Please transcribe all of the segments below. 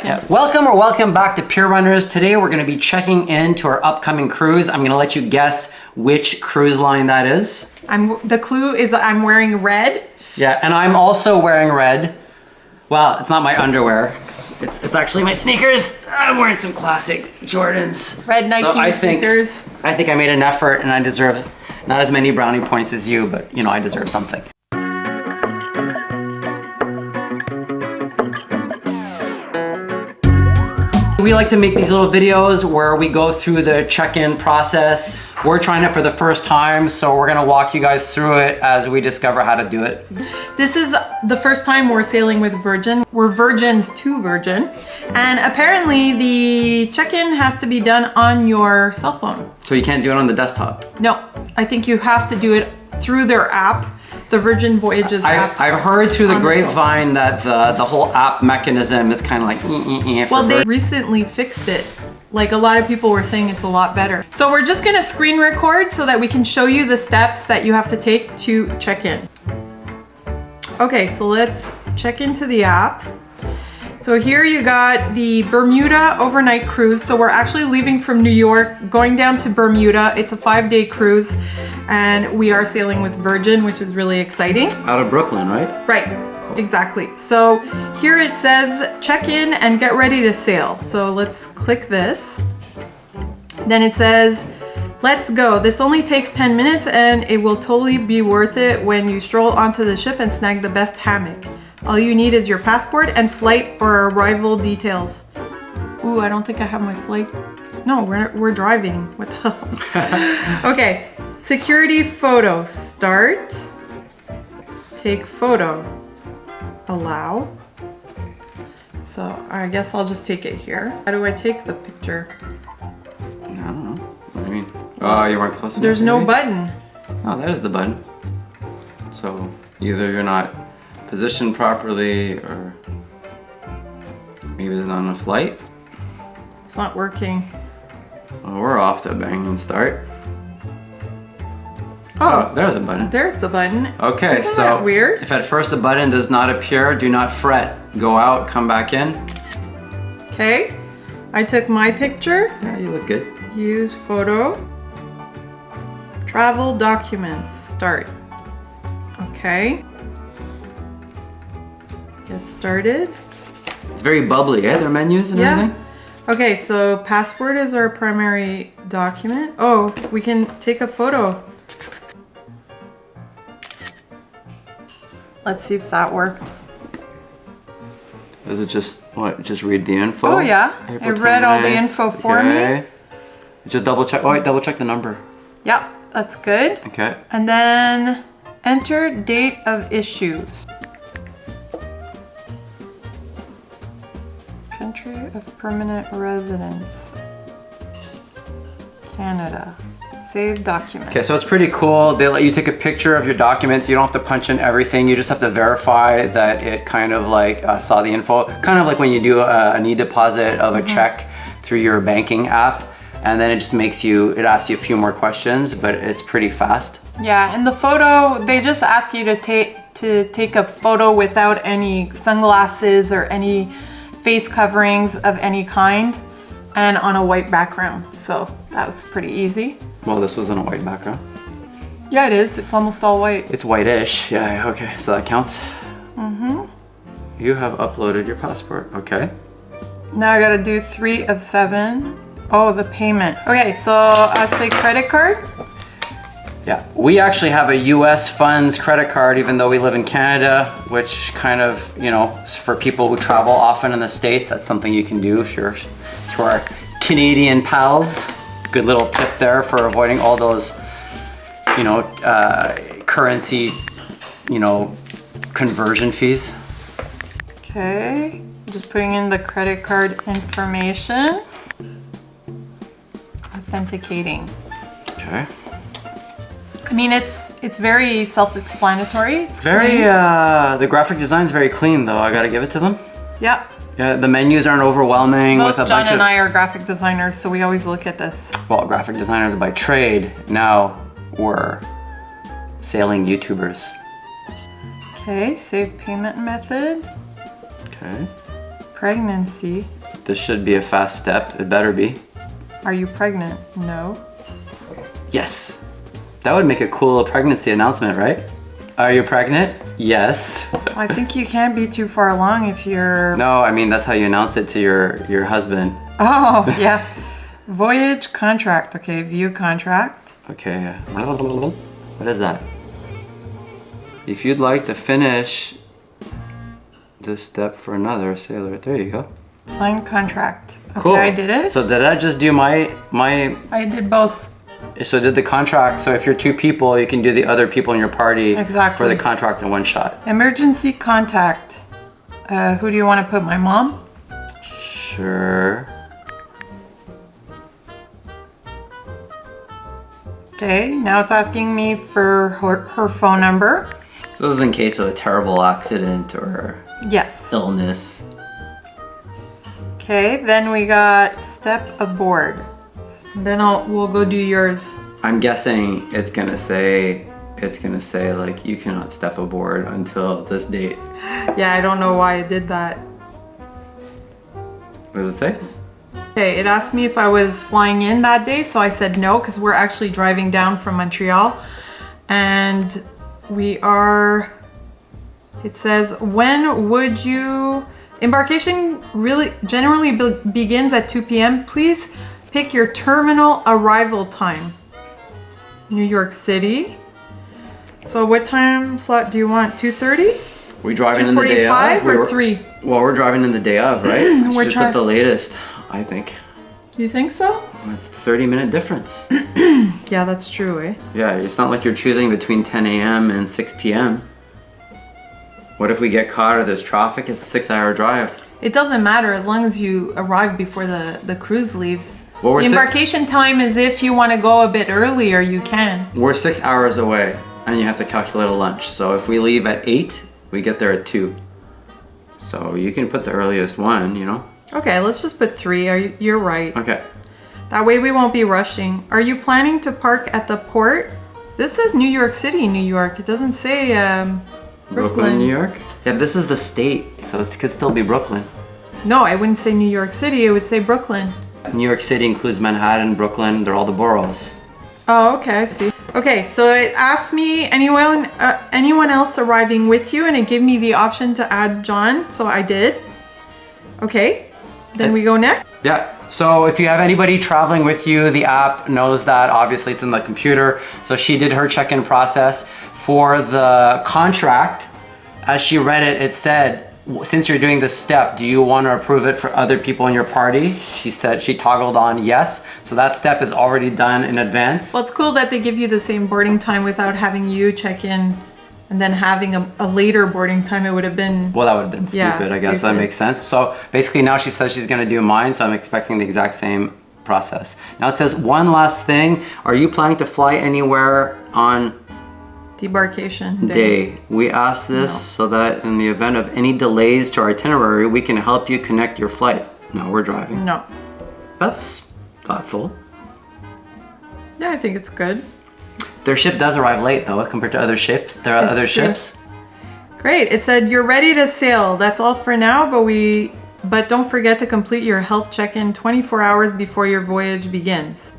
Yeah. Welcome back to Pier Runners. Today we're going to be checking into our upcoming cruise. I'm going to let you guess which cruise line that is. The clue is I'm wearing red. Yeah, and I'm also wearing red. Well, it's not my underwear. It's actually my sneakers. I'm wearing some classic Jordans. Red Nike sneakers. I think I made an effort and I deserve not as many brownie points as you, but you know, I deserve something. We like to make these little videos where we go through the check-in process. We're trying it for the first time, so we're gonna walk you guys through it as we discover how to do it. This is the first time we're sailing with Virgin. We're Virgins to Virgin. And apparently the check-in has to be done on your cell phone. So you can't do it on the desktop? No, I think you have to do it through their app. The Virgin Voyages app. I've heard through the grapevine that the whole app mechanism is kind of like well, they recently fixed it. Like a lot of people were saying it's a lot better. So we're just gonna screen record so that we can show you the steps that you have to take to check in. Okay, so let's check into the app. So here you got the Bermuda overnight cruise. So we're actually leaving from New York, going down to Bermuda. It's a 5-day cruise and we are sailing with Virgin, which is really exciting. Out of Brooklyn, right? Right, cool. Exactly. So here it says check in and get ready to sail. So let's click this. Then it says, let's go. This only takes 10 minutes and it will totally be worth it when you stroll onto the ship and snag the best hammock. All you need is your passport and flight or arrival details. Ooh, I don't think I have my flight. No, we're driving. What the hell? Okay, security photo. Start. Take photo. Allow. So I guess I'll just take it here. How do I take the picture? I don't know. What do you mean? Oh, you weren't close enough. There's no button. Oh, there's the button. So either you're not positioned properly or maybe there's not enough light. It's not working. Well, we're off to a banging start. Oh, there's a button. There's the button. Okay, Isn't so that weird? If at first the button does not appear, do not fret. Go out, come back in. Okay, I took my picture. Yeah, you look good. Use photo. Travel documents, start. Okay. Get started. It's very bubbly, eh? Their menus and everything? Okay, so passport is our primary document. Oh, we can take a photo. Let's see if that worked. Does it just, what, just read the info? Oh yeah, it read all the info for me. Just double check, oh wait, double check the number. Yeah, that's good. Okay. And then enter date of issues. Country of permanent residence. Canada. Save document. Okay, so it's pretty cool. They let you take a picture of your documents. You don't have to punch in everything. You just have to verify that it kind of like saw the info. Kind of like when you do an e-deposit of a check through your banking app. And then it just makes you, it asks you a few more questions, but it's pretty fast. Yeah, and the photo, they just ask you to take a photo without any sunglasses or any face coverings of any kind and on a white background. So that was pretty easy. Well, this was on a white background. Yeah, it is. It's almost all white. It's whitish. Yeah, okay. So that counts. Mm-hmm. You have uploaded your passport. Okay. Now I gotta do 3 of 7. Oh, the payment. Okay, so I'll say credit card. Yeah, we actually have a US funds credit card even though we live in Canada, which kind of, you know, for people who travel often in the States, that's something you can do if you're to our Canadian pals. Good little tip there for avoiding all those, you know, currency, you know, conversion fees. Okay, just putting in the credit card information. Authenticating. Okay. I mean, it's very self-explanatory. It's very, clean. the graphic design's very clean though, I gotta give it to them. Yeah. Yeah, the menus aren't overwhelming with a bunch of... John and I are graphic designers, so we always look at this. Well, graphic designers by trade, now we're sailing YouTubers. Okay, save payment method. Okay. Pregnancy. This should be a fast step. It better be. Are you pregnant? No. Yes. That would make a cool pregnancy announcement, right? Are you pregnant? Yes. I think you can't be too far along if you're... No, I mean, that's how you announce it to your husband. Oh, yeah. Voyage contract. Okay, view contract. Okay. What is that? If you'd like to finish this step for another sailor. There you go. Sign contract. Okay, Cool. I did it. So did I just do my... I did both. So did the contract. So if you're 2 people, you can do the other people in your party Exactly. for the contract in one shot. Emergency contact. Who do you want to put? My mom? Sure. Okay, now it's asking me for her phone number. So this is in case of a terrible accident or Yes. illness. Okay, then we got step aboard. Then we'll go do yours. I'm guessing it's gonna say like you cannot step aboard until this date. Yeah, I don't know why it did that. What does it say? Okay, it asked me if I was flying in that day, so I said no, because we're actually driving down from Montreal. And we are, it says, when would you, embarkation generally begins at 2 p.m. Please pick your terminal arrival time. New York City. So what time slot do you want? 2:30? We driving in the day of? 2:45 or 3? Well, we're driving in the day of, right? We We're should put the latest, I think. You think so? With 30-minute difference. Yeah, that's true, eh? Yeah, it's not like you're choosing between 10 a.m. and 6 p.m. What if we get caught or there's traffic? It's a 6-hour drive. It doesn't matter as long as you arrive before the cruise leaves. Well, The embarkation time is if you want to go a bit earlier, you can. We're 6 hours away and you have to calculate a lunch. So if we leave at 8, we get there at 2. So you can put the earliest one, you know? Okay, let's just put 3. You're right. Okay. That way we won't be rushing. Are you planning to park at the port? This says New York City, New York. It doesn't say Brooklyn, New York? Yeah, this is the state, so it could still be Brooklyn. No, I wouldn't say New York City. It would say Brooklyn. New York City includes Manhattan, Brooklyn, they're all the boroughs. Oh, okay, I see. Okay, so it asked me anyone else arriving with you, and it gave me the option to add John, so I did. Okay, then we go next. Yeah, so if you have anybody traveling with you, the app knows that. Obviously, it's in the computer. So she did her check-in process. For the contract, as she read it, it said, since you're doing this step, do you want to approve it for other people in your party? She said she toggled on yes. So that step is already done in advance. Well, it's cool that they give you the same boarding time without having you check in and then having a later boarding time. It would have been... Well, that would have been Yeah, stupid, I guess. stupid. That makes sense. So basically now she says she's going to do mine, so I'm expecting the exact same process. Now it says one last thing. Are you planning to fly anywhere on Debarkation day? We ask this so that in the event of any delays to our itinerary, we can help you connect your flight. No, we're driving. No. That's thoughtful. Yeah, I think it's good. Their ship does arrive late though, compared to other ships. There are It's other true. ships. Great. It said you're ready to sail. That's all for now, but don't forget to complete your health check-in 24 hours before your voyage begins.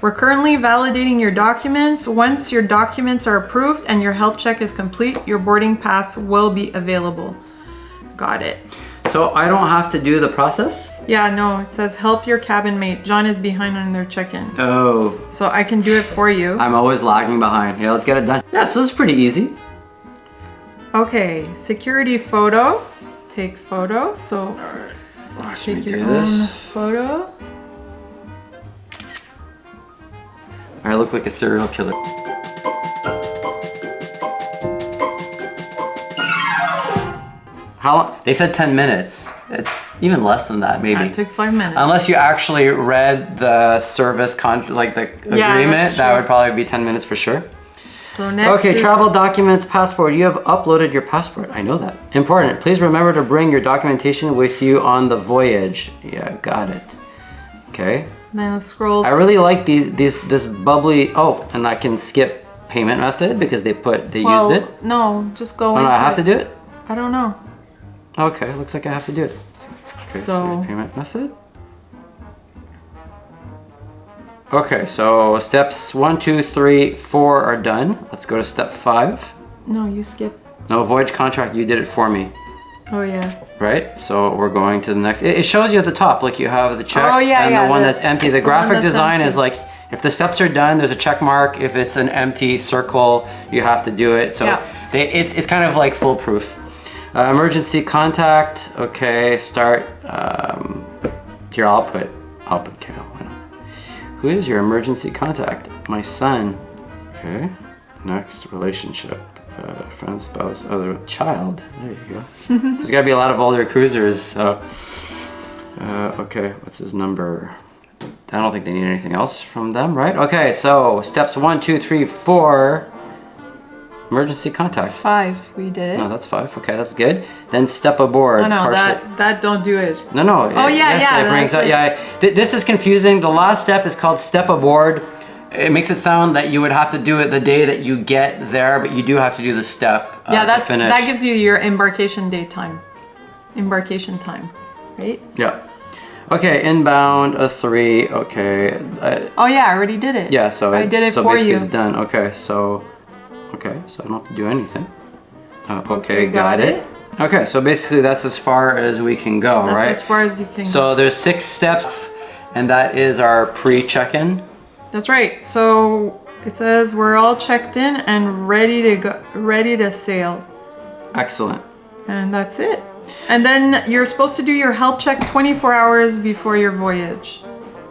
We're currently validating your documents. Once your documents are approved and your health check is complete, your boarding pass will be available. Got it. So I don't have to do the process? Yeah, no, it says help your cabin mate. John is behind on their check-in. Oh, So I can do it for you. I'm always lagging behind. Yeah, let's get it done. Yeah, so it's pretty easy. Okay, security photo. Take photo. So Watch me take do your this. own photo. I look like a serial killer. How long? They said 10 minutes. It's even less than that, maybe. It took 5 minutes. Unless you actually read the service like the Yeah, agreement, that's that true. would probably be 10 minutes for sure. So next Okay, is- travel documents, passport. You have uploaded your passport. I know that. Important. Please remember to bring your documentation with you on the voyage. Yeah, got it. Okay. Then let's scroll. I really like this bubbly. Oh, and I can skip payment method because they used it. No, just go Oh, into no, I have to it. do it. I don't know. Okay, looks like I have to do it. Okay, So payment method. Okay, so steps 1, 2, 3, 4 are done. Let's go to step 5. no, you skipped. No, voyage contract, you did it for me. Oh yeah. Right? So we're going to the next. It shows you at the top, like you have the checks Oh, yeah, and yeah, the one the- that's empty. The the one graphic that's design empty. is like, if the steps are done, there's a check mark. If it's an empty circle, you have to do it. So Yeah. it's kind of like foolproof. Emergency contact. Okay, start. Here, I'll put Carol. Why not? Who is your emergency contact? My son. Okay. Next, relationship. Friend, spouse, other child. There you go. There's got to be a lot of older cruisers. So, okay, what's his number? I don't think they need anything else from them, right? Okay, so steps 1, 2, 3, 4. Emergency contact. 5, we did it. No, that's 5. Okay, that's good. Then step aboard. Oh no, partial- that don't do it. No. Oh, yeah, It brings that's up. it. Yeah, this is confusing. The last step is called step aboard. It makes it sound that you would have to do it the day that you get there, but you do have to do the step. Yeah, to finish. that gives you your embarkation date time. Embarkation time, right? Yeah. Okay, inbound a 3. Okay. Oh yeah, I already did it. Yeah, so I did it so for basically you. it's done. Okay, so I don't have to do anything. Okay, got it. Okay, so basically that's as far as we can go, That's right? as far as you can go. So there's 6 steps, and that is our pre-check-in. That's right. So it says we're all checked in and ready to go, ready to sail. Excellent. And that's it. And then you're supposed to do your health check 24 hours before your voyage.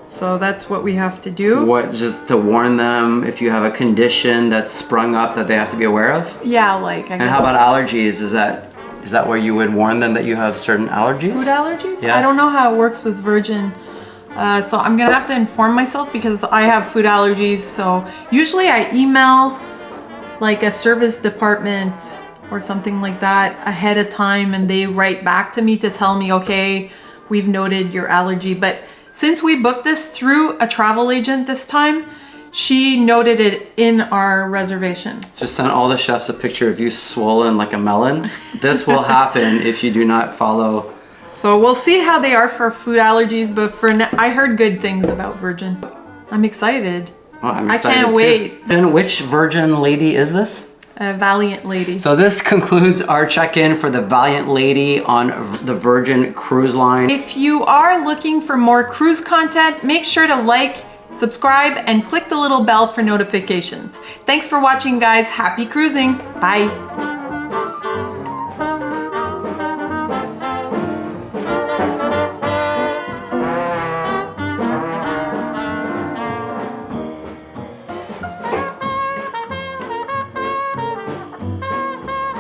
So that's what we have to do. What, just to warn them if you have a condition that's sprung up that they have to be aware of? Yeah, like I And guess. how about allergies? Is that where you would warn them that you have certain allergies? food allergies? Yeah. I don't know how it works with Virgin. So I'm gonna have to inform myself because I have food allergies. So usually I email like a service department or something like that ahead of time, and they write back to me to tell me, okay, we've noted your allergy. But since we booked this through a travel agent this time, she noted it in our reservation. Just send all the chefs a picture of you swollen like a melon. This will happen if you do not follow. So we'll see how they are for food allergies, but for now, I heard good things about Virgin. I'm excited. Oh, I'm I excited can't too. wait. And which Virgin lady is this? A valiant lady. So this concludes our check-in for the Valiant Lady on the Virgin Cruise Line. If you are looking for more cruise content, make sure to like, subscribe, and click the little bell for notifications. Thanks for watching, guys. Happy cruising. Bye.